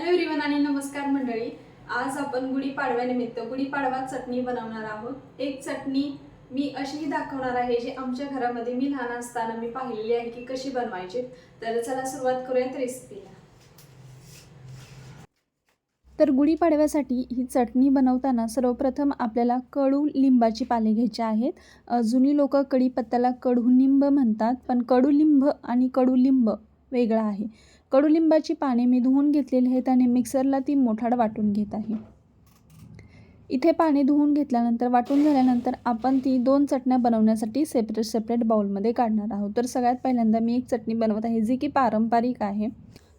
Hello everyone आणि नमस्कार मंडळी। आज आपण गुढीपाडव्यानिमित्त गुढीपाडवा चटणी बनवणार आहोत। एक चटणी मी अशीही दाखवणार आहे जे आमच्या घरामध्ये मी लहान असताना मी पाहिलेली आहे की कशी बनवायची। तर चला सुरुवात करूयात रेसिपीला। तर गुढीपाडव्यासाठी ही चटणी बनवताना सर्वप्रथम आपल्याला कडुलिंबाची पाने घ्यायची आहेत। जुनी लोक कढीपत्त्याला कडुनिंब म्हणतात, पण कडुलिंब आणि कडुलिंब वेगळा आहे। कडुलिंबाची पाने मी धुवून घेतलेली आहेत आणि मिक्सरला ती मोठाड वाटून घेत आहे। इथे पाने धुवून घेतल्यानंतर वाटून झाल्यानंतर आपण ती दोन चटण्या बनवण्यासाठी सेपरेट बाउलमध्ये काढणार आहोत। तर सगळ्यात पहिल्यांदा मी एक चटणी बनवत आहे जी की पारंपरिक आहे।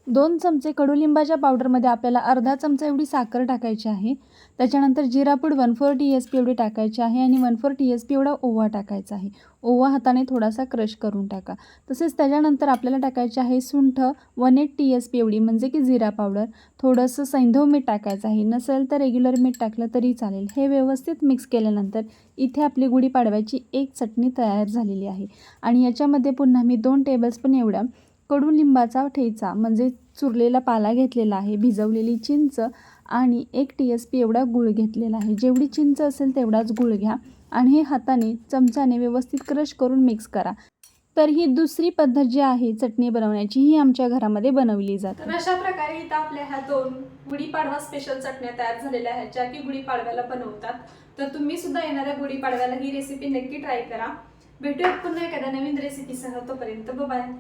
2 चमचे कडुलिंबाच्या पावडरमध्ये आपल्याला अर्धा चमचा एवढी साखर टाकायची आहे। त्याच्यानंतर जिरापूड 1/4 टीएसपी एवढी टाकायची आहे आणि 1/4 टीएसपी एवढा ओवा टाकायचा आहे। ओवा हाताने थोडासा क्रश करून टाका। तसेच त्याच्यानंतर आपल्याला टाकायचे आहे सुंठ 1/8 टीएसपी एवढी, म्हणजे की जिरा पावडर। थोडंसं सैंधव मीठ टाकायचं आहे, नसेल तर रेग्युलर मीठ टाकलं तरी चालेल। हे व्यवस्थित मिक्स केल्यानंतर इथे आपली गुढीपाडव्याची एक चटणी तयार झालेली आहे। आणि याच्यामध्ये पुन्हा मी 2 टेबलस्पून एवढा कडुलिंबाचा ठेचा म्हणजे चुरलेला पाला घेतलेला आहे, भिजवलेली चिंच आणि 1 टीएसपी एवढा गूळ घेतलेला आहे। जेवढी चिंच असेल तेवढाच गूळ घ्या आणि हे हाताने चमच्याने व्यवस्थित क्रश करून मिक्स करा। तर ही दुसरी पद्धत जी आहे चटणी बनवण्याची ही आमच्या घरामध्ये बनवली जाते। तर अशा प्रकारे इथं आपल्या ह्या 2 गुढीपाडवा स्पेशल चटण्या तयार झालेल्या आहेत ज्या की गुढीपाडव्याला बनवतात। तर तुम्ही सुद्धा येणाऱ्या गुढीपाडव्याला ही रेसिपी नक्की ट्राय करा। भेटूया पुन्हा एखाद्या नवीन रेसिपीसह, तोपर्यंत बाय।